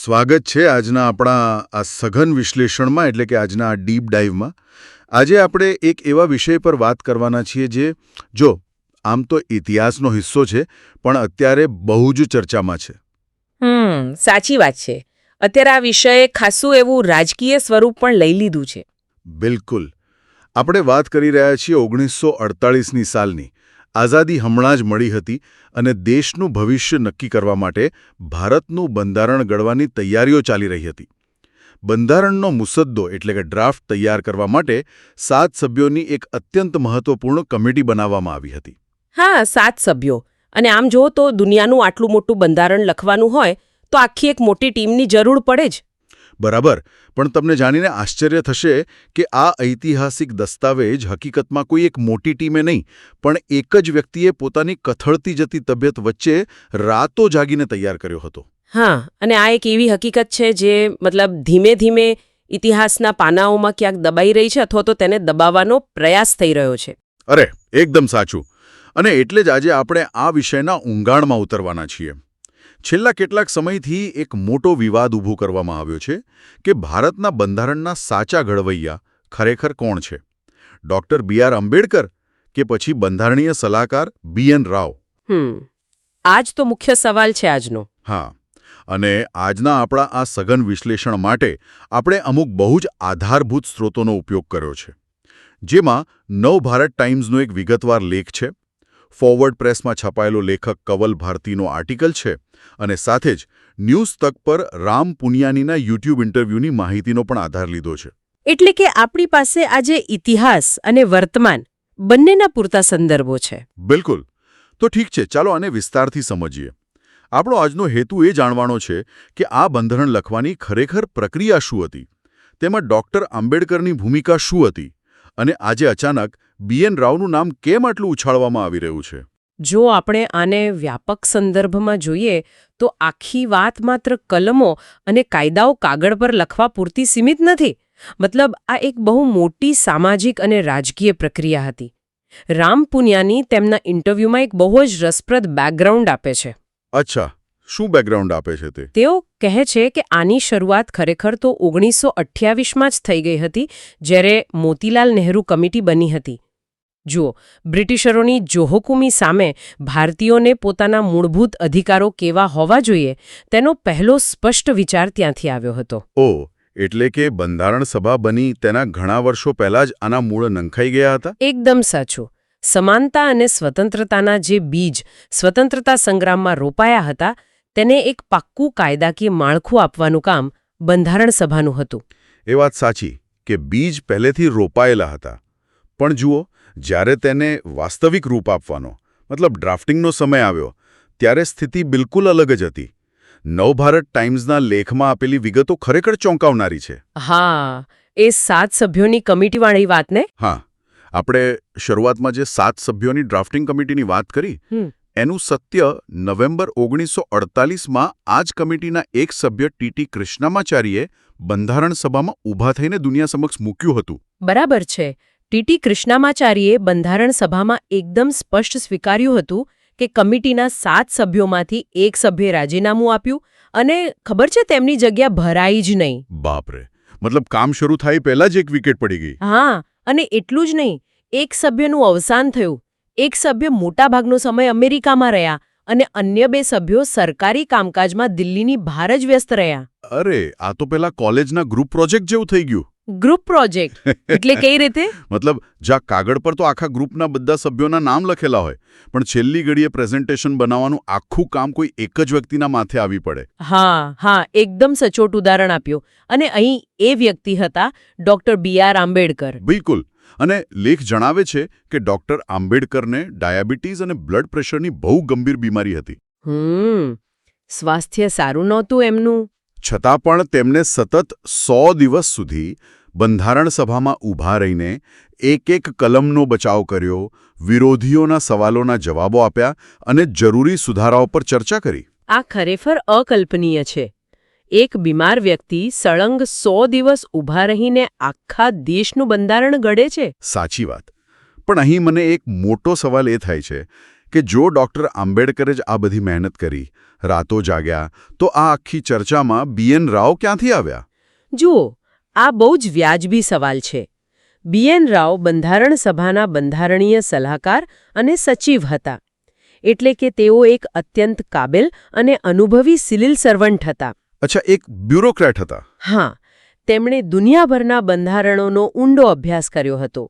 સ્વાગત છે આજના આપણા આ સઘન વિશ્લેષણમાં એટલે કે આજના આ ડીપ ડાઇવમાં. આજે આપણે એક એવા વિષય પર વાત કરવાના છીએ જે જો આમ તો ઇતિહાસનો હિસ્સો છે પણ અત્યારે બહુ જ ચર્ચામાં છે. સાચી વાત છે. અત્યારે આ વિષયે ખાસું એવું રાજકીય સ્વરૂપ પણ લઈ લીધું છે. બિલકુલ. આપણે વાત કરી રહ્યા છીએ 1948ની સાલની. આઝાદી હમણાં જ મળી હતી અને દેશનું ભવિષ્ય નક્કી કરવા માટે ભારતનું બંધારણ ઘડવાની તૈયારીઓ ચાલી રહી હતી. બંધારણનો મુસદ્દો એટલે કે ડ્રાફ્ટ તૈયાર કરવા માટે 7 સભ્યોની એક અત્યંત મહત્વપૂર્ણ કમિટી બનાવવામાં આવી હતી. હા, 7 સભ્યો. અને આમ જુઓ તો દુનિયાનું આટલું મોટું બંધારણ લખવાનું હોય તો આખી એક મોટી ટીમની જરૂર પડે જ. બરાબર. પણ તમને જાણીને આશ્ચર્ય થશે કે આ ઐતિહાસિક દસ્તાવેજ હકીકતમાં કોઈ એક મોટી ટીમે નહીં પણ એક જ વ્યક્તિએ પોતાની કથળતી જતી તબિયત વચ્ચે રાતો જાગીને તૈયાર કર્યો હતો. હા, અને આ એક એવી હકીકત છે જે ધીમે ધીમે ઇતિહાસના પાનાઓમાં ક્યાંક દબાઈ રહી છે અથવા તો તેને દબાવવાનો પ્રયાસ થઈ રહ્યો છે. અરે, એકદમ સાચું. અને એટલે જ આજે આપણે આ વિષયના ઊંડાણમાં ઉતરવાના છીએ. છેલ્લા કેટલાક સમયથી એક મોટો વિવાદ ઊભો કરવામાં આવ્યો છે કે ભારતના બંધારણના સાચા ઘડવૈયા ખરેખર કોણ છે? ડૉક્ટર બી.આર. આંબેડકર કે પછી બંધારણીય સલાહકાર બી.એન. રાવ? આ જ તો મુખ્ય સવાલ છે આજનો. હા, અને આજના આપણા આ સઘન વિશ્લેષણ માટે આપણે અમુક બહુ જ આધારભૂત સ્ત્રોતોનો ઉપયોગ કર્યો છે, જેમાં નવભારત ટાઈમ્સનો એક વિગતવાર લેખ છે, ફોરવર્ડ પ્રેસમાં છપાયેલો લેખક કવલ ભારતીનો આર્ટિકલ છે અને સાથે જ ન્યૂઝ તક પર રામ પુનિયાનીના યુટ્યુબ ઇન્ટરવ્યૂની માહિતીનો પણ આધાર લીધો છે. એટલે કે આપણી પાસે આજે ઇતિહાસ અને વર્તમાન બંનેના પૂરતા સંદર્ભો છે. બિલકુલ. તો ઠીક છે, ચાલો આને વિસ્તારથી સમજીએ. આપણો આજનો હેતુ એ જાણવાનો છે કે આ બંધારણ લખવાની ખરેખર પ્રક્રિયા શું હતી, તેમાં ડૉક્ટર આંબેડકરની ભૂમિકા શું હતી અને આજે અચાનક બી.એન. રાવનું નામ કેમ આટલું ઉછાળવામાં આવી રહ્યું છે. જો આપણે આને વ્યાપક સંદર્ભમાં જોઈએ તો આખી વાત માત્ર કલમો અને કાયદાઓ કાગળ પર લખવા પૂરતી સીમિત નથી. આ એક બહુ મોટી સામાજિક અને રાજકીય પ્રક્રિયા હતી. રામ પુનિયાની તેમના ઇન્ટરવ્યૂમાં એક બહુ જ રસપ્રદ બેકગ્રાઉન્ડ આપે છે. અચ્છા, શું બેકગ્રાઉન્ડ આપે છે તે? તેઓ કહે છે કે આની શરૂઆત ખરેખર તો 1928માં જ થઈ ગઈ હતી, જ્યારે મોતીલાલ નહેરુ કમિટી બની હતી. જુઓ, બ્રિટિશરોની જોહુકુમી સામે ભારતીયોને પોતાના મૂળભૂત અધિકારો કેવા હોવા જોઈએ તેનો પહેલો સ્પષ્ટ વિચાર ત્યાંથી આવ્યો હતો. ઓહ, એટલે કે બંધારણ સભા બની તેના ઘણા વર્ષો પહેલા જ આના મૂળ નંખાઈ ગયા હતા? એકદમ સાચું. સમાનતા અને સ્વતંત્રતાના જે બીજ સ્વતંત્રતા સંગ્રામમાં રોપાયા હતા તેને એક પાક્કું કાયદાકીય માળખું આપવાનું કામ બંધારણ સભાનું હતું. એ વાત સાચી કે બીજ પહેલેથી રોપાયેલા હતા, પણ જુઓ, જ્યારે તેને વાસ્તવિક રૂપ આપવાનો ડ્રાફ્ટિંગનો સમય આવ્યો ત્યારે સ્થિતિ બિલકુલ અલગ જ હતી. નવભારત ટાઈમ્સના લેખમાં આપેલી વિગતો ખરેખર ચોંકાવનારી છે. હા, એ 7 સભ્યોની કમિટીવાળી વાત ને? હા, આપણે શરૂઆતમાં જે 7 સભ્યોની ડ્રાફ્ટિંગ કમિટીની વાત કરી એનું સત્ય નવેમ્બર 1948માં આ જ કમિટીના એક સભ્ય ટી.ટી. કૃષ્ણમાચારીએ બંધારણ સભામાં ઊભા થઈને દુનિયા સમક્ષ મૂક્યું હતું. બરાબર છે. ટી.ટી. કૃષ્ણમાચારીએ બંધારણ સભામાં એકદમ સ્પષ્ટ સ્વીકાર્યું હતું કે કમિટીના 7 સભ્યોમાંથી એક સભ્યે રાજીનામું આપ્યું અને ખબર છે તેમની જગ્યા ભરાઈ જ નહીં. બાપરે, કામ શરૂ થાય પહેલા જ એક વિકેટ પડી ગઈ. હા, અને એટલું જ નહીં, એક સભ્યનું અવસાન થયું. એક સભ્ય મોટાભાગનો સમય અમેરિકામાં રહ્યા અને અન્ય 2 સભ્યો સરકારી કામકાજમાં દિલ્હીની બહાર જ વ્યસ્ત રહ્યા. અરે, આ તો પેલા કોલેજના ગ્રુપ પ્રોજેક્ટ જેવું થઈ ગયું. ગ્રુપ પ્રોજેક્ટ એટલે કઈ રીતે? જ્યાં કાગળ પર તો આખા ગ્રુપના બધા સભ્યોના નામ લખેલા હોય પણ છેલ્લી ઘડીએ પ્રેઝન્ટેશન બનાવવાનું આખું કામ કોઈ એક જ વ્યક્તિના માથે આવી પડે. હા, એકદમ સચોટ ઉદાહરણ આપ્યું. અને અહીં એ વ્યક્તિ હતા ડૉક્ટર બી.આર. આંબેડકર. બિલકુલ. અને લેખ જણાવે છે કે ડૉક્ટર આંબેડકરને ડાયાબિટીસ અને બ્લડ પ્રેશરની બહુ ગંભીર બીમારી હતી. સ્વાસ્થ્ય સારું નહોતું એમનું. છતાં પણ તેમને સતત 100 દિવસ સુધી બંધારણ સભામાં ઊભા રહીને એક કલમનો બચાવ કર્યો, વિરોધીઓના સવાલોના જવાબો આપ્યા અને જરૂરી સુધારાઓ પર ચર્ચા કરી. આ ખરેખર અકલ્પનીય છે. એક બીમાર વ્યક્તિ સળંગ 100 દિવસ ઊભા રહીને આખા દેશનું બંધારણ ઘડે છે. સાચી વાત. પણ અહીં મને એક મોટો સવાલ એ થાય છે કે જો ડૉક્ટર આંબેડકરે જ આ બધી મહેનત કરી, રાતો જાગ્યા, તો આ આખી ચર્ચામાં BN રાવ ક્યાંથી આવ્યા? જુઓ, આ બહુ જ વ્યાજબી સવાલ છે. BN રાવ બંધારણ સભાના બંધારણીય સલાહકાર અને સચિવ હતા. એટલે કે તેઓ એક અત્યંત કાબેલ અને અનુભવી સિવિલ સર્વન્ટ હતા. અચ્છા, એક બ્યુરોક્રેટ હતા. હા, તેમણે દુનિયાભરના બંધારણોનો ઊંડો અભ્યાસ કર્યો હતો.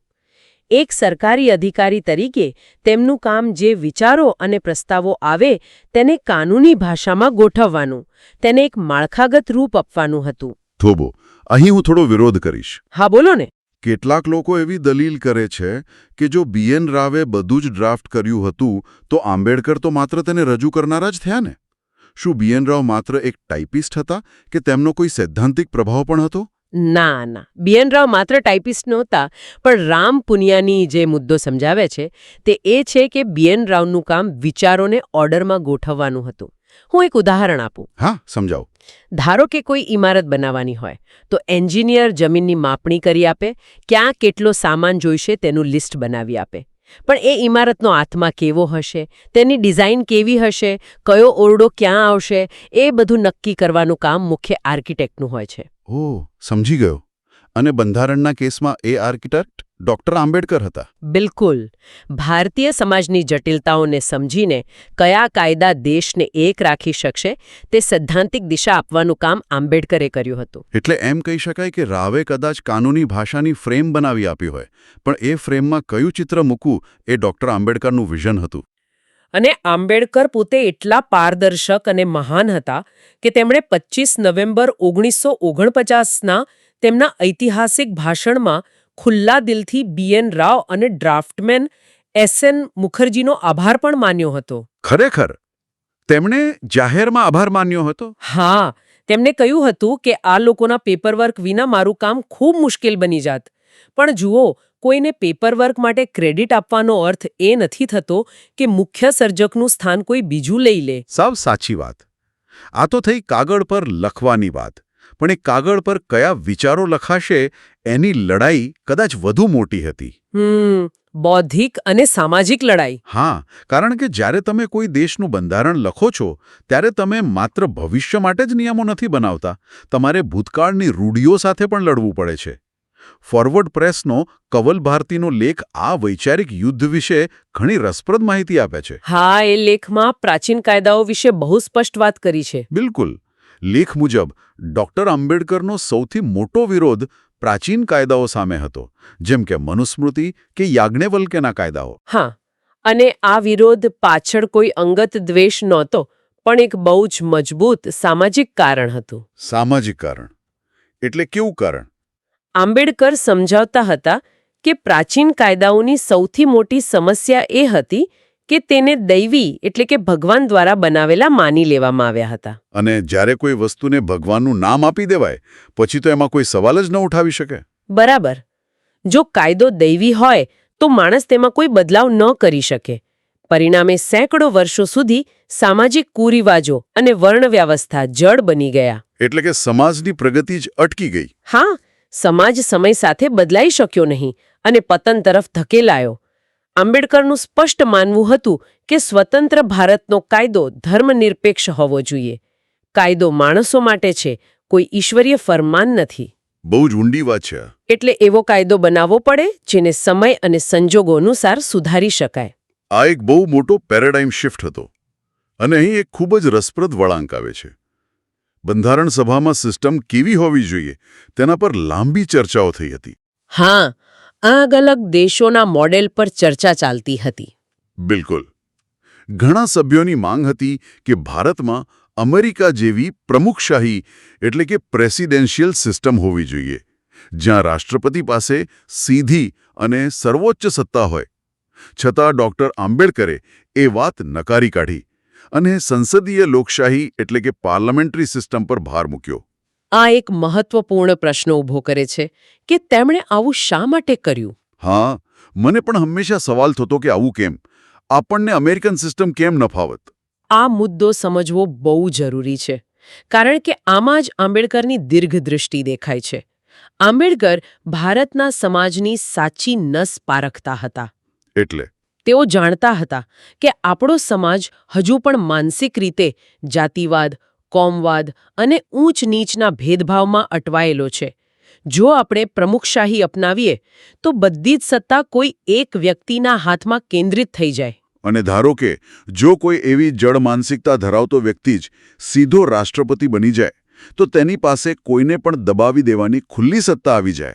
એક સરકારી અધિકારી તરીકે તેમનું કામ જે વિચારો અને પ્રસ્તાવો આવે તેને કાનૂની ભાષામાં ગોઠવવાનું, તેને એક માળખાગત રૂપ આપવાનું હતું. થોભો, અહીં હું થોડો વિરોધ કરીશ. હા, બોલો ને. કેટલાક લોકો એવી દલીલ કરે છે કે જો BN રાવે બધું જ ડ્રાફ્ટ કર્યું હતું તો આંબેડકર તો માત્ર તેને રજૂ કરનારા જ થયા ને? શું BN રાવ માત્ર એક ટાઈપિસ્ટ હતા કે તેમનો કોઈ સૈદ્ધાંતિક પ્રભાવ પણ હતો? ના, BN રાવ માત્ર ટાઈપિસ્ટ નહોતા, પણ રામ પુનિયાની જે મુદ્દો સમજાવે છે તે એ છે કે BN રાવનું કામ વિચારોને ઓર્ડરમાં ગોઠવવાનું હતું. હું એક ઉદાહરણ આપું. હા, સમજાવો. ધારો કે કોઈ ઇમારત બનાવવાની હોય તો એન્જિનિયર જમીનની માપણી કરી આપે, ક્યાં કેટલો સામાન જોઈશે તેનું લિસ્ટ બનાવી આપે. પણ એ ઇમારતનો આત્મા કેવો હશે, તેની ડિઝાઇન કેવી હશે, કયો ઓરડો ક્યાં આવશે, એ બધું નક્કી કરવાનું કામ મુખ્ય આર્કિટેક્ટનું હોય છે. ઓહ, સમજી ગયો. અને બંધારણના કેસમાં એ આર્કિટેક્ટ ડૉક્ટર આંબેડકર હતા. બિલકુલ. ભારતીય સમાજની જટિલતાઓને સમજીને કયા કાયદા દેશને એક રાખી શકશે તે સૈદ્ધાંતિક દિશા આપવાનું કામ આંબેડકરે કર્યું હતું. એટલે એમ કહી શકાય કે રાવે કદાચ કાનૂની ભાષાની ફ્રેમ બનાવી આપી હોય, પણ એ ફ્રેમમાં કયું ચિત્ર મૂકવું એ ડૉક્ટર આંબેડકરનું વિઝન હતું. અને આંબેડકર પોતે એટલા પારદર્શક અને મહાન હતા કે તેમણે 25 નવેમ્બર 1949ના તેમના ઐતિહાસિક ભાષણમાં ખુલ્લા દિલથી BN રાવ અને ડ્રાફ્ટમેન SN મુખર્જીનો આભાર પણ માન્યો હતો. ખરેખર? તેમણે જાહેરમાં આભાર માન્યો હતો? હા, તેમણે કહ્યું હતું કે આ લોકોના પેપરવર્ક વિના મારું કામ ખૂબ મુશ્કેલ બની જાત. પણ જુઓ, કોઈને પેપરવર્ક માટે ક્રેડિટ આપવાનો અર્થ એ નથી થતો કે મુખ્ય સર્જકનું સ્થાન કોઈ બીજું લઈ લે. સાવ સાચી વાત. આ તો થઈ કાગળ પર લખવાની વાત. પણ એ કાગળ પર કયા વિચારો લખાશે એની લડાઈ કદાચ વધુ મોટી હતી. બૌદ્ધિક અને સામાજિક લડાઈ. હા, કારણ કે જ્યારે તમે કોઈ દેશનું બંધારણ લખો છો ત્યારે તમે માત્ર ભવિષ્ય માટે જ નિયમો નથી બનાવતા, તમારે ભૂતકાળની રૂઢિઓ સાથે પણ લડવું પડે છે. ફોરવર્ડ પ્રેસનો કવલ ભારતીનો લેખ આ વૈચારિક યુદ્ધ વિશે ઘણી રસપ્રદ માહિતી આપે છે. હા, એ લેખમાં પ્રાચીન કાયદાઓ વિશે બહુ સ્પષ્ટ વાત કરી છે. બિલકુલ. લેખ મુજબ ડૉક્ટર આંબેડકરનો સૌથી મોટો વિરોધ પ્રાચીન કાયદાઓ સામે હતો, જેમ કે મનુસ્મૃતિ કે યાજ્ઞવલ્ક્યના કાયદાઓ. હા, અને આ વિરોધ પાછળ કોઈ અંગત દ્વેષ નહોતો, પણ એક બહુ જ મજબૂત સામાજિક કારણ હતું. સામાજિક કારણ એટલે કેવું કારણ? આંબેડકર સમજાવતા હતા કે પ્રાચીન કાયદાઓની સૌથી મોટી સમસ્યા એ હતી કે તેને દૈવી એટલે કે ભગવાન દ્વારા બનાવેલા માની લેવામાં આવ્યા હતા. અને જ્યારે કોઈ વસ્તુને ભગવાનનું નામ આપી દેવાય પછી તો એમાં કોઈ સવાલ જ ન ઉઠાવી શકે. બરાબર. જો કાયદો દૈવી હોય તો માણસ તેમાં કોઈ બદલાવ ન કરી શકે. પરિણામે સેંકડો વર્ષો સુધી સામાજિક કુરિવાજો અને વર્ણ વ્યવસ્થા જડ બની ગયા. એટલે કે સમાજની પ્રગતિ જ અટકી ગઈ. હા, સમાજ સમય સાથે બદલાઈ શક્યો નહીં અને પતન તરફ ધકેલાયો. આંબેડકરનું સ્પષ્ટ માનવું હતું કે સ્વતંત્ર ભારતનો કાયદો ધર્મનિરપેક્ષ હોવો જોઈએ. કાયદો માણસો માટે છે, કોઈ ઈશ્વરીય ફરમાન નથી. બહુ જ ઊંડી વાત છે. એટલે એવો કાયદો બનાવવો પડે જેને સમય અને સંજોગો અનુસાર સુધારી શકાય. આ એક બહુ મોટો પેરેડાઇમ શિફ્ટ હતો. અને અહીં એક ખૂબ જ રસપ્રદ વળાંક આવે છે. બંધારણ સભામાં સિસ્ટમ કેવી હોવી જોઈએ તેના પર લાંબી ચર્ચાઓ થઈ હતી. હા, અલગ-અલગ દેશોના મોડેલ પર ચર્ચા ચાલતી હતી. બિલકુલ. ઘણા સભ્યોની માંગ હતી કે ભારતમાં અમેરિકા જેવી પ્રમુખશાહી એટલે કે પ્રેસિડેન્શિયલ સિસ્ટમ હોવી જોઈએ, જ્યાં રાષ્ટ્રપતિ પાસે સીધી અને સર્વોચ્ચ સત્તા હોય. છતાં ડૉક્ટર આંબેડકરે એ વાત નકારી કાઢી અને સંસદીય લોકશાહી એટલે કે પાર્લામેન્ટરી સિસ્ટમ પર ભાર મૂક્યો. આ એક મહત્વપૂર્ણ પ્રશ્ન ઊભો કરે છે કે તેમણે આવું શા માટે કર્યું? હા, મને પણ હંમેશા સવાલ થતો કે આવું કેમ? આપણને અમેરિકન સિસ્ટમ કેમ ન ફાવત? આ મુદ્દો સમજવો બહુ જરૂરી છે, કારણ કે આમાં જ આંબેડકરની દીર્ઘદૃષ્ટિ દેખાય છે. આંબેડકર ભારતના સમાજની સાચી નસ પારખતા હતા. એટલે તેઓ જાણતા હતા કે આપણો સમાજ હજુ પણ માનસિક રીતે જાતિવાદ, કોમવાદ અને ઊંચ નીચના ભેદભાવમાં અટવાયેલો છે. જો આપણે પ્રમુખશાહી અપનાવીએ તો બધી જ સત્તા કોઈ એક વ્યક્તિના હાથમાં કેન્દ્રિત થઈ જાય. અને ધારો કે જો કોઈ એવી જડ માનસિકતા ધરાવતો વ્યક્તિ જ સીધો રાષ્ટ્રપતિ બની જાય તો તેની પાસે કોઈને પણ દબાવી દેવાની ખુલ્લી સત્તા આવી જાય.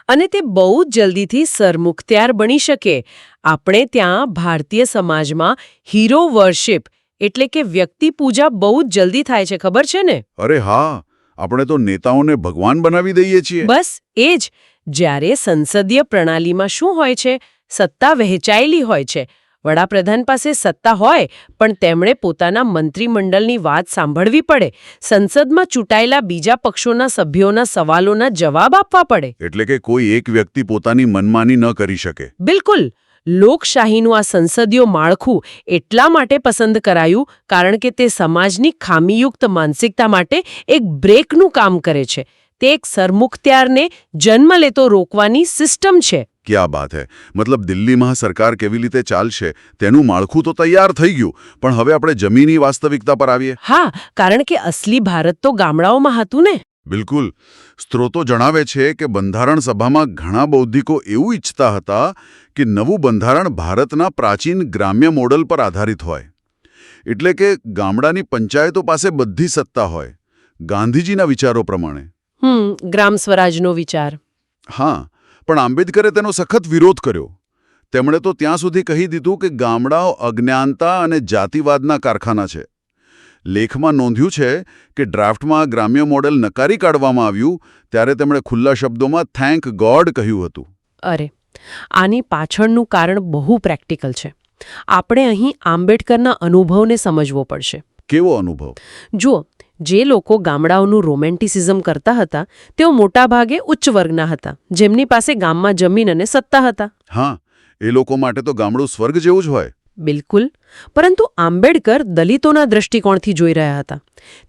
અને તે બહુ જ જલ્દીથી સરમુખત્યાર બની શકે. આપણે ત્યાં ભારતીય સમાજમાં હીરો વર્શિપ એટલે કે વ્યક્તિ પૂજા બહુ જ જલ્દી થાય છે, ખબર છે ને? અરે હા, આપણે તો નેતાઓને ભગવાન બનાવી દઈએ છીએ. બસ એ જ. જ્યારે સંસદીય પ્રણાલીમાં શું હોય છે? સત્તા વહેંચાયેલી હોય છે. વડાપ્રધાન પાસે સત્તા હોય પણ તેમણે પોતાના મંત્રીમંડળની વાત સાંભળવી પડે. સંસદમાં ચૂંટાયેલા બીજા પક્ષોના સભ્યોના સવાલોના જવાબ આપવા પડે. એટલે કે કોઈ એક વ્યક્તિ પોતાની મનમાની ન કરી શકે. બિલકુલ. લોકશાહીનું આ સંસદીય માળખું એટલા માટે પસંદ કરાયું કારણ કે તે સમાજની ખામીયુક્ત માનસિકતા માટે એક બ્રેકનું કામ કરે છે. તે એક સરમુખત્યારને જન્મ લેતો રોકવાની સિસ્ટમ છે. ક્યાં બાત હે. મતલબ દિલ્હીમાં સરકાર કેવી રીતે ચાલશે તેનું માળખું તો તૈયાર થઈ ગયું, પણ હવે આપણે જમીની વાસ્તવિકતા પર આવીએ. હા, કારણ કે અસલી ભારત તો ગામડાઓમાં હતું ને. બિલકુલ. સ્ત્રોતો જણાવે છે કે બંધારણ સભામાં ઘણા બૌદ્ધિકો એવું ઈચ્છતા હતા કે નવું બંધારણ ભારતના પ્રાચીન ગ્રામ્ય મોડલ પર આધારિત હોય. એટલે કે ગામડાની પંચાયતો પાસે બધી સત્તા હોય, ગાંધીજીના વિચારો પ્રમાણે. ગ્રામ સ્વરાજનો વિચાર. હા, પણ આંબેડકરે તેનો સખત વિરોધ કર્યો. તેમણે તો ત્યાં સુધી કહી દીધું કે ગામડાઓ અજ્ઞાનતા અને જાતિવાદના કારખાના છે. લેખમાં નોંધ્યું છે કે ડ્રાફ્ટમાં ગ્રામ્ય મોડેલ નકારી કાઢવામાં આવ્યું ત્યારે તેમણે ખુલ્લા શબ્દોમાં થેન્ક ગોડ કહ્યું હતું. અરે, આની પાછળનું કારણ બહુ પ્રેક્ટિકલ છે. આપણે અહીં આંબેડકરના અનુભવને સમજવો પડશે. કેવો અનુભવ? જુઓ, જે લોકો ગામડાઓનું રોમેન્ટિસિઝમ કરતા હતા તેઓ મોટાભાગે ઉચ્ચ વર્ગના હતા, જેમની પાસે ગામમાં જમીન અને સત્તા હતા. હા, એ લોકો માટે તો ગામડું સ્વર્ગ જેવું જ હોય. બિલકુલ. પરંતુ આંબેડકર દલિતોના દૃષ્ટિકોણથી જોઈ રહ્યા હતા.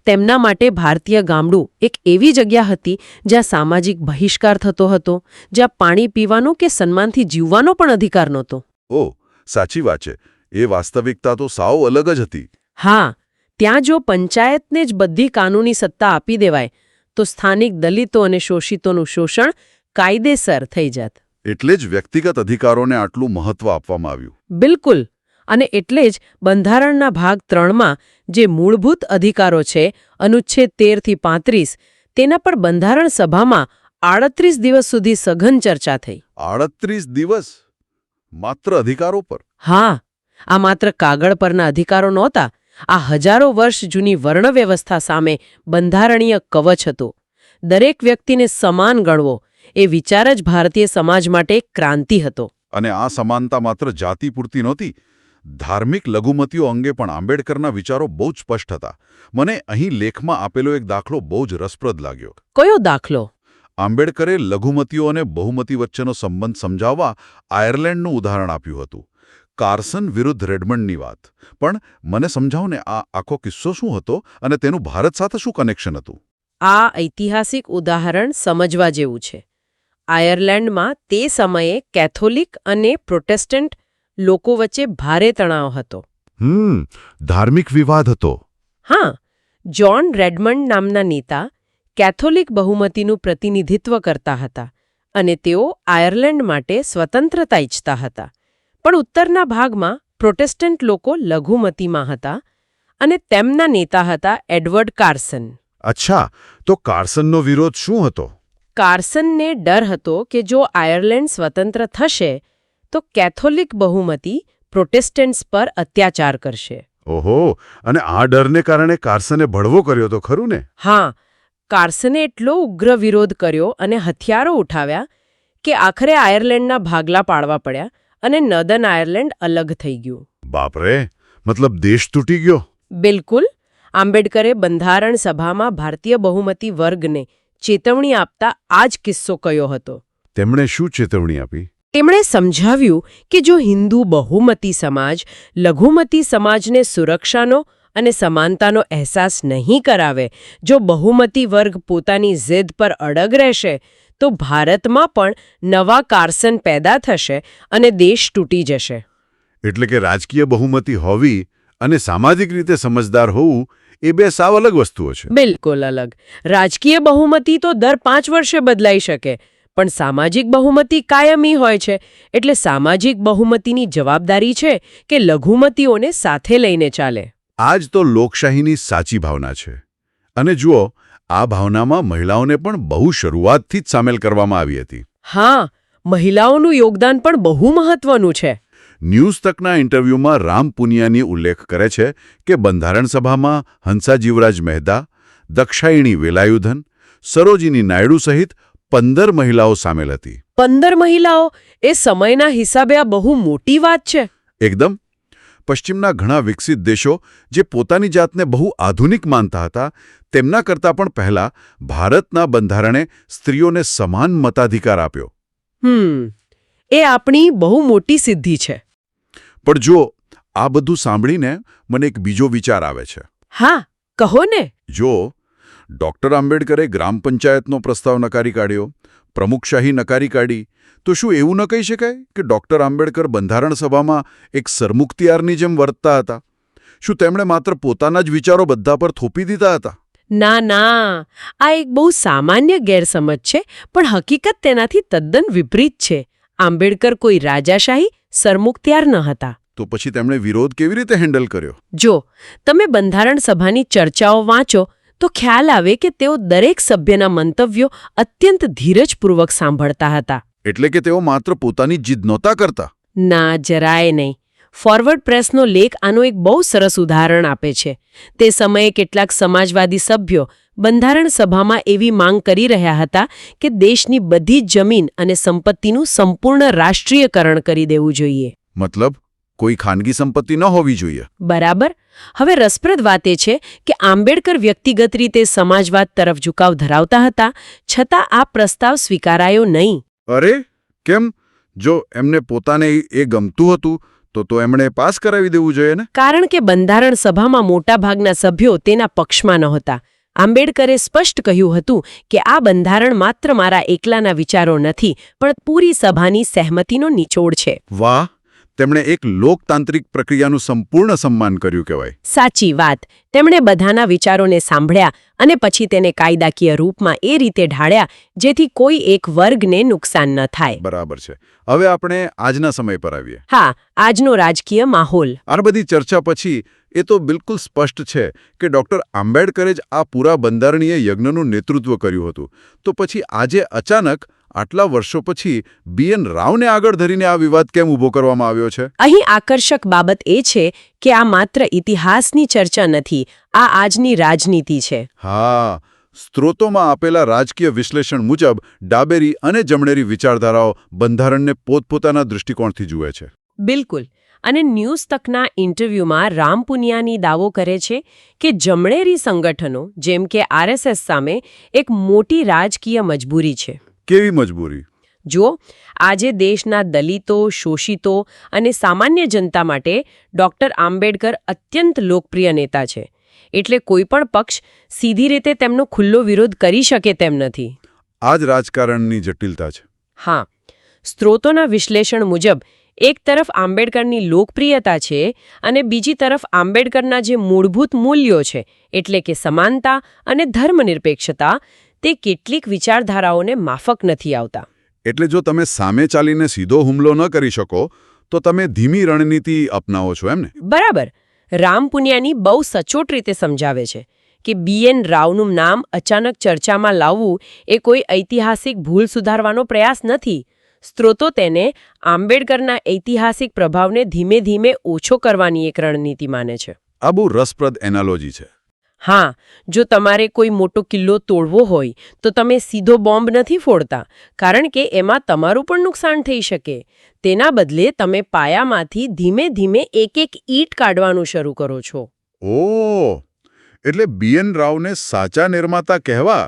તેમના માટે ભારતીય ગામડું એક એવી જગ્યા હતી જ્યાં સામાજિક બહિષ્કાર થતો હતો, જ્યાં પાણી પીવાનો કે સન્માનથી જીવવાનો પણ અધિકાર નહોતો. ઓહ, સાચી વાત છે. એ વાસ્તવિકતા તો સાવ અલગ જ હતી. હા, ત્યાં જો પંચાયતને જ બધી કાનૂની સત્તા આપી દેવાય તો સ્થાનિક દલિતો અને શોષિતોનું શોષણ કાયદેસર થઈ જાત. એટલે જ વ્યક્તિગત અધિકારોને આટલું મહત્વ આપવામાં આવ્યું. બિલકુલ. અને એટલે જ બંધારણના ભાગ 3માં જે મૂળભૂત અધિકારો છે, અનુચ્છેદ 13 થી 35, તેના પર બંધારણ સભામાં 38 દિવસ સુધી સઘન ચર્ચા થઈ. 38 દિવસ? માત્ર અધિકારો પર? હા, આ માત્ર કાગળ પરના અધિકારો નહોતા. આ હજારો વર્ષ જૂની વર્ણ વ્યવસ્થા સામે બંધારણીય કવચ હતો. દરેક વ્યક્તિને સમાન ગણવો એ વિચાર જ ભારતીય સમાજ માટે એક ક્રાંતિ હતો. અને આ સમાનતા માત્ર જાતિ પૂરતી નહોતી. ધાર્મિક લઘુમતીઓ અંગે પણ આંબેડકરના વિચારો બહુ જ સ્પષ્ટ હતા. મને અહીં લેખમાં આપેલો એક દાખલો બહુ જ રસપ્રદ લાગ્યો. કયો દાખલો? આંબેડકરે લઘુમતીઓ અને બહુમતી વચ્ચેનો સંબંધ સમજાવવા આયર્લેન્ડનું ઉદાહરણ આપ્યું હતું. કાર્સન વિરુદ્ધ રેડમંડની વાત. પણ મને સમજાવો ને, આ આખો કિસ્સો શું હતો અને તેનું ભારત સાથે શું કનેક્શન હતું? આ ઐતિહાસિક ઉદાહરણ સમજવા જેવું છે. આયર્લેન્ડમાં તે સમયે કેથોલિક અને પ્રોટેસ્ટન્ટ લોકો વચ્ચે ભારે તણાવ હતો. ધાર્મિક વિવાદ હતો. હા, જ્હોન રેડમંડ નામના નેતા કેથોલિક બહુમતીનું પ્રતિનિધિત્વ કરતા હતા અને તેઓ આયર્લેન્ડ માટે સ્વતંત્રતા ઈચ્છતા હતા. પણ ઉત્તરના ભાગમાં પ્રોટેસ્ટન્ટ લોકો લઘુમતીમાં હતા અને તેમના નેતા હતા એડવર્ડ કાર્સન. અચ્છા, તો કાર્સનનો વિરોધ શું હતો? કાર્સનને ડર હતો કે જો આયર્લેન્ડ સ્વતંત્ર થશે તો કેથોલિક બહુમતી પ્રોટેસ્ટન્ટ્સ પર અત્યાચાર કરશે. ઓહો, અને આ ડરને કારણે કાર્સને બળવો કર્યો તો ખરું ને? હા, કાર્સને એટલો ઉગ્ર વિરોધ કર્યો અને હથિયારો ઉઠાવ્યા કે આખરે આયર્લેન્ડના ભાગલા પાડવા પડ્યા અને નર્ધન આયર્લેન્ડ અલગ થઈ ગયું. બાપરે, મતલબ દેશ તૂટી ગયો? બિલકુલ. આંબેડકરે બંધારણ સભામાં ભારતીય બહુમતી વર્ગને ચેતવણી આપતા આ જ કિસ્સો કયો હતો. તેમણે શું ચેતવણી આપી? તેમણે સમજાવ્યું કે જો હિન્દુ બહુમતી સમાજ લઘુમતી સમાજને સુરક્ષાનો અને સમાનતાનો અહેસાસ નહીં કરાવે, જો બહુમતી વર્ગ પોતાની જીદ પર અડગ રહેશે, તો ભારતમાં પણ નવા કાર્સન પેદા થશે અને દેશ તૂટી જશે. એટલે કે રાજકીય બહુમતી હોવી અને સામાજિક રીતે સમજદાર હોવું એ બે સાવ અલગ વસ્તુઓ છે. બિલકુલ અલગ. રાજકીય બહુમતી તો દર 5 વર્ષે બદલાઈ શકે, પણ સામાજિક બહુમતી કાયમી હોય છે. એટલે સામાજિક બહુમતીની જવાબદારી છે કે લઘુમતીઓને સાથે લઈને ચાલે. આ જ તો લોકશાહીની સાચી ભાવના છે. અને જુઓ, આ ભાવનામાં મહિલાઓને પણ બહુ શરૂઆતથી જ સામેલ કરવામાં આવી હતી. હા, મહિલાઓનું યોગદાન પણ બહુ મહત્વનું છે. ન્યૂઝ તકના ઇન્ટરવ્યૂમાં રામ પુનિયાની ઉલ્લેખ કરે છે કે બંધારણ સભામાં હંસા જીવરાજ મહેતા, દક્ષાયણી વેલાયુધન, સરોજિની નાયડુ સહિત 15 મહિલાઓ સામેલ હતી. 15 મહિલાઓ! એ સમયના હિસાબે આ બહુ મોટી વાત છે. એકદમ. પશ્ચિમના ઘણા વિકસિત દેશો જે પોતાની જાતને બહુ આધુનિક માનતા હતા, તેમના કરતાં પણ પહેલા ભારતના બંધારણે સ્ત્રીઓને સમાન મતાધિકાર આપ્યો. એ આપણી બહુ મોટી સિદ્ધિ છે. પણ જો આ બધું સાંભળીને મને એક બીજો વિચાર આવે છે. હા, કહો ને. જો ડૉક્ટર આંબેડકરે ગ્રામ પંચાયતનો પ્રસ્તાવ નકારી કાઢ્યો, પ્રમુખશાહી નકારી કાઢી, તો શું એવું ન કહી શકાય કે ડૉક્ટર આંબેડકર બંધારણ સભામાં એક સરમુખત્યારની જેમ વર્તતા હતા? શું તેમણે માત્ર પોતાના જ વિચારો બધા પર થોપી દીધા હતા? ના, આ એક બહુ સામાન્ય ગેરસમજ છે, પણ હકીકત તેનાથી તદ્દન વિપરીત છે. આંબેડકર કોઈ રાજાશાહી સરમુખત્યાર ન હતા. તો પછી તેમણે વિરોધ કેવી રીતે હેન્ડલ કર્યો? જો તમે બંધારણ સભાની ચર્ચાઓ વાંચો તો ખ્યાલ આવે કે તેઓ દરેક સભ્યના મંતવ્યો અત્યંત ધીરજપૂર્વક સાંભળતા હતા. એટલે કે તેઓ માત્ર પોતાની જીદ નહોતા કરતા? ના, જરાય નહીં. ફોરવર્ડ પ્રેસનો લેખ આનું એક બહુ સરસ ઉદાહરણ આપે છે. તે સમયે કેટલાક સમાજવાદી સભ્યો બંધારણ સભામાં એવી માંગ કરી રહ્યા હતા કે દેશની બધી જ જમીન અને સંપત્તિનું સંપૂર્ણ રાષ્ટ્રીયકરણ કરી દેવું જોઈએ. મતલબ કોઈ ખાનગી સંપત્તિ ન હોવી જોઈએ? બરાબર. હવે રસપ્રદ વાત એ છે કે આંબેડકર વ્યક્તિગત રીતે સમાજવાદ તરફ ઝુકાવ ધરાવતા હતા, છતાં આ પ્રસ્તાવ સ્વીકારાયો નહીં. અરે કેમ? જો એમને પોતાને એ ગમતું હતું તો એમણે પાસ કરાવી દેવું જોઈએ ને? કારણ કે બંધારણ સભામાં મોટાભાગના સભ્યો તેના પક્ષમાં નહોતા. આંબેડકરે સ્પષ્ટ કહ્યું હતું કે આ બંધારણ માત્ર મારા એકલાના વિચારો નથી, પણ પૂરી સભાની સહેમતીનો નિચોડ છે. વાહ! તેમણે એક લોકતાંત્રિક પ્રક્રિયાનું સંપૂર્ણ સન્માન કર્યું કહેવાય. સાચી વાત. તેમણે બધાના વિચારોને સાંભળ્યા અને પછી તેને કાયદાકીય રૂપમાં એ રીતે ઢાળ્યા જેથી કોઈ એક વર્ગને નુકસાન ન થાય. બરાબર છે. હવે આપણે આજના સમય પર આવીએ. હા, આજનો રાજકીય માહોલ. આ બધી ચર્ચા પછી એ તો બિલકુલ સ્પષ્ટ છે કે ડૉક્ટર આંબેડકરે જ આ પૂરા બંધારણીય યજ્ઞનું નેતૃત્વ કર્યું હતું. તો પછી આજે અચાનક આટલા વર્ષો પછી BN રાવને આગળ ધરીને આ વિવાદ કેમ ઊભો કરવામાં આવ્યો છે? અહીં આકર્ષક બાબત એ છે કે આ માત્ર ઇતિહાસની ચર્ચા નથી, આ આજની રાજનીતિ છે. હા, સ્ત્રોતોમાં આપેલા રાજકીય વિશ્લેષણ મુજબ ડાબેરી અને જમણેરી વિચારધારાઓ બંધારણને પોતપોતાના દૃષ્ટિકોણથી જુએ છે. બિલકુલ. અને ન્યૂઝ તકના ઇન્ટરવ્યૂમાં રામ પુનિયાની દાવો કરે છે કે જમણેરી સંગઠનો જેમ કે RSS સામે એક મોટી રાજકીય મજબૂરી છે. કેવી મજબૂરી? જુઓ, આજે દેશના દલિતો, શોષિતો અને સામાન્ય જનતા માટે ડૉક્ટર આંબેડકર અત્યંત લોકપ્રિય નેતા છે. એટલે કોઈ પણ પક્ષ સીધી રીતે તેમનો ખુલ્લો વિરોધ કરી શકે તેમ નથી. આ જ રાજકારણની જટિલતા છે. હા, સ્ત્રોતોના વિશ્લેષણ મુજબ એક તરફ આંબેડકરની લોકપ્રિયતા છે અને બીજી તરફ આંબેડકરના જે મૂળભૂત મૂલ્યો છે એટલે કે સમાનતા અને ધર્મનિરપેક્ષતા તે કેટલીક વિચારધારાઓને માફક નથી આવતા. એટલે જો તમે સામે ચાલીને સીધો હુમલો ન કરી શકો તો તમે ધીમી રણનીતિ અપનાવો છો એમને? બરાબર. રામ પુનિયાની બહુ સચોટ રીતે સમજાવે છે કે BN રાવનું નામ અચાનક ચર્ચામાં લાવવું એ કોઈ ઐતિહાસિક ભૂલ સુધારવાનો પ્રયાસ નથી. સ્ત્રોતો તેને આંબેડકરના ઐતિહાસિક પ્રભાવને ધીમે ધીમે ઓછો કરવાની એક રણનીતિ માને છે. આ બહુ રસપ્રદ એનાલોજી છે. હા, જો તમારે કોઈ મોટો કિલ્લો તોડવો હોય તો તમે સીધો બોમ્બ નથી ફોડતા, કારણ કે એમાં તમારું પણ નુકસાન થઈ શકે. તેના બદલે તમે પાયામાંથી ધીમે ધીમે એક એક ઈંટ કાઢવાનું શરૂ કરો છો. ઓહ! એટલે BN રાવને સાચા નિર્માતા કહેવા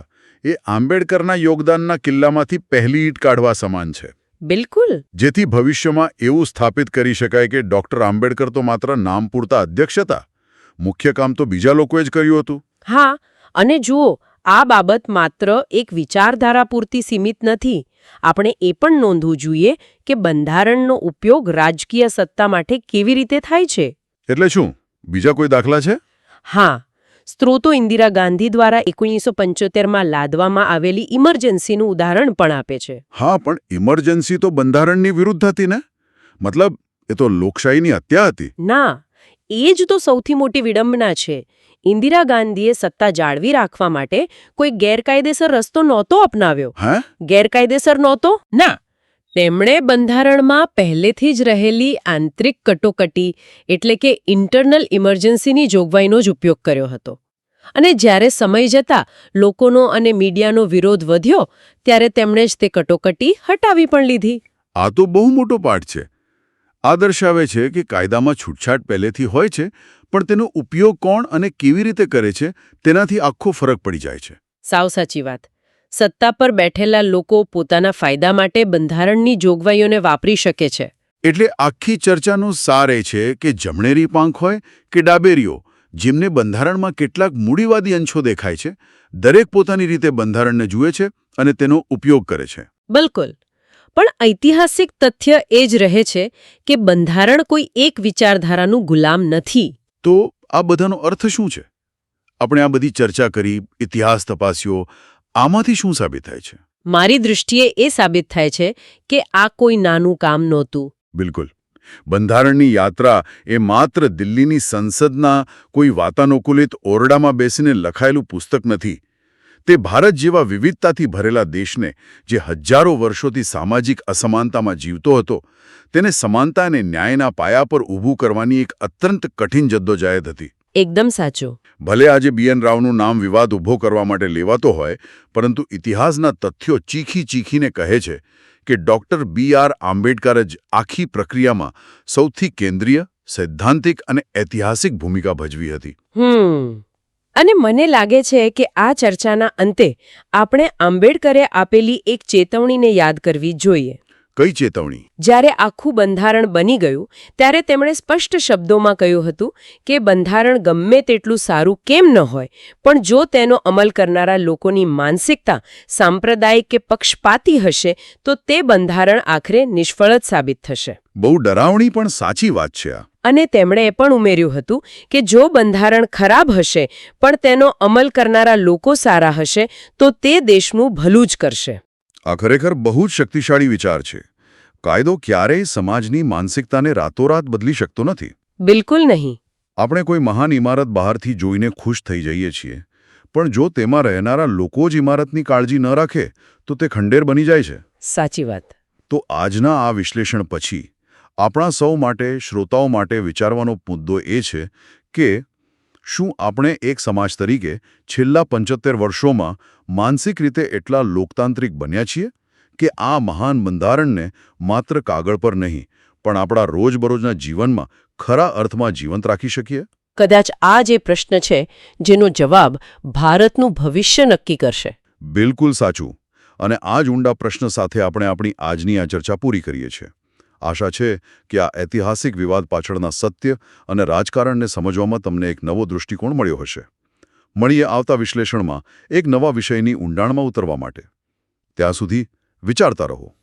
એ આંબેડકરના યોગદાનના કિલ્લામાંથી પહેલી ઈંટ કાઢવા સમાન છે. બિલકુલ. જેથી ભવિષ્યમાં એવું સ્થાપિત કરી શકાય કે ડૉક્ટર આંબેડકર તો માત્ર નામ પૂરતા અધ્યક્ષ હતા, મુખ્ય કામ તો બીજા લોકોએ જ કર્યું હતું. હા, અને જુઓ, આ બાબત માત્ર એક વિચારધારા પૂરતી સીમિત નથી. આપણે એ પણ નોંધવું જોઈએ કે બંધારણનો ઉપયોગ રાજકીય સત્તા માટે કેવી રીતે થાય છે. એટલે શું, બીજા કોઈ દાખલા છે? હા, સ્ત્રોતો ઇન્દિરા ગાંધી દ્વારા 1975માં લાદવામાં આવેલી ઇમરજન્સીનું ઉદાહરણ પણ આપે છે. હા, પણ ઇમરજન્સી તો બંધારણની વિરુદ્ધ હતી ને? મતલબ એ તો લોકશાહીની હત્યા હતી. ના, એ જ તો સૌથી મોટી વિડંબના છે. ઇન્દિરા ગાંધીએ સત્તા જાળવી રાખવા માટે કોઈ ગેરકાયદેસર રસ્તો નહોતો અપનાવ્યો. હે? ગેરકાયદેસર નહોતો? ના. તેમણે બંધારણમાં પહેલેથી જ રહેલી આંતરિક કટોકટી એટલે કે ઇન્ટરનલ ઇમરજન્સીની જોગવાઈનો જ ઉપયોગ કર્યો હતો. અને જ્યારે સમય જતાં લોકોનો અને મીડિયાનો વિરોધ વધ્યો ત્યારે તેમણે જ તે કટોકટી હટાવી પણ લીધી. આ તો બહુ મોટો પાઠ છે. આ દર્શાવે છે કે કાયદામાં છૂટછાટ પહેલેથી હોય છે, પણ તેનો ઉપયોગ કોણ અને કેવી રીતે કરે છે તેનાથી આખો ફરક પડી જાય છે. સાવ સાચી વાત. સત્તા પર બેઠેલા લોકો પોતાના ફાયદા માટે બંધારણની જોગવાઈઓને વાપરી શકે છે. એટલે આખી ચર્ચાનો સાર એ છે કે જમણેરી પાંખ હોય કે ડાબેરીઓ, જેમને બંધારણમાં કેટલાક મૂડીવાદી અંશો દેખાય છે, દરેક પોતાની રીતે બંધારણને જુએ છે અને તેનો ઉપયોગ કરે છે. બિલકુલ. પણ ઐતિહાસિક તથ્ય એ જ રહે છે કે બંધારણ કોઈ એક વિચારધારાનું ગુલામ નથી. તો આ બધાનો અર્થ શું છે? આપણે આ બધી ચર્ચા કરી, ઇતિહાસ તપાસ્યો, આમાંથી શું સાબિત થાય છે? મારી દૃષ્ટિએ એ સાબિત થાય છે કે આ કોઈ નાનું કામ નહોતું. બિલકુલ. બંધારણની યાત્રા એ માત્ર દિલ્હીની સંસદના કોઈ વાતાનુકૂલિત ઓરડામાં બેસીને લખાયેલું પુસ્તક નથી. તે ભારત જેવા વિવિધતાથી ભરેલા દેશને, જે હજારો વર્ષોથી સામાજિક અસમાનતામાં જીવતો હતો, તેને સમાનતા અને ન્યાયના પાયા પર ઊભું કરવાની એક અત્યંત કઠિન જદ્દોજહેદ હતી. એકદમ સાચું. ભલે આજે BN રાવનું નામ વિવાદ ઊભો કરવા માટે લેવાતો હોય, પરંતુ ઇતિહાસના તથ્યો ચીખીને કહે છે કે ડૉક્ટર BR આંબેડકર જ આખી પ્રક્રિયામાં સૌથી કેન્દ્રીય, સૈદ્ધાંતિક અને ઐતિહાસિક ભૂમિકા ભજવી હતી. અને મને લાગે છે કે આ ચર્ચાના અંતે આપણે આંબેડકરે આપેલી એક ચેતવણીને યાદ કરવી જોઈએ. કઈ ચેતવણી? જ્યારે આખું બંધારણ બની ગયું ત્યારે તેમણે સ્પષ્ટ શબ્દોમાં કહ્યું હતું કે બંધારણ ગમે તેટલું સારું કેમ ન હોય, પણ જો તેનો અમલ કરનારા લોકોની માનસિકતા સાંપ્રદાયિક કે પક્ષપાતી હશે તો તે બંધારણ આખરે નિષ્ફળ જ સાબિત થશે. બહુ ડરાવણી પણ સાચી વાત છે આ. અને તેમણે એ પણ ઉમેર્યું હતું કે જો બંધારણ ખરાબ હશે પણ તેનો અમલ કરનારા લોકો સારા હશે તો તે દેશનું ભલું જ કરશે. આ ખરેખર બહુ જ શક્તિશાળી વિચાર છે. કાયદો ક્યારેય સમાજની માનસિકતાને રાતોરાત બદલી શકતો નથી. બિલકુલ નહીં. આપણે કોઈ મહાન ઇમારત બહારથી જોઈને ખુશ થઈ જઈએ છીએ, પણ જો તેમાં રહેનારા લોકો જ ઇમારતની કાળજી ન રાખે તો તે ખંડેર બની જાય છે. સાચી વાત. તો આજના આ વિશ્લેષણ પછી આપણા સૌ માટે, શ્રોતાઓ માટે વિચારવાનો મુદ્દો એ છે કે શું આપણે એક સમાજ તરીકે છેલ્લા 75 વર્ષોમાં માનસિક રીતે એટલા લોકતાંત્રિક બન્યા છીએ કે આ મહાન બંધારણને માત્ર કાગળ પર નહીં પણ આપણા રોજબરોજના જીવનમાં ખરા અર્થમાં જીવંત રાખી શકીએ? કદાચ આ જે પ્રશ્ન છે જેનો જવાબ ભારતનું ભવિષ્ય નક્કી કરશે. બિલકુલ સાચું. અને આ જ ઊંડા પ્રશ્ન સાથે આપણે આપણી આજની આ ચર્ચા પૂરી કરીએ છીએ. આશા છે કે આ ઐતિહાસિક વિવાદ પાછળના સત્ય અને રાજકારણને સમજવામાં તમને એક નવો દૃષ્ટિકોણ મળ્યો હશે. મળીએ આવતા વિશ્લેષણમાં એક નવા વિષયની ઊંડાણમાં ઉતરવા માટે. ત્યાં સુધી વિચારતા રહો.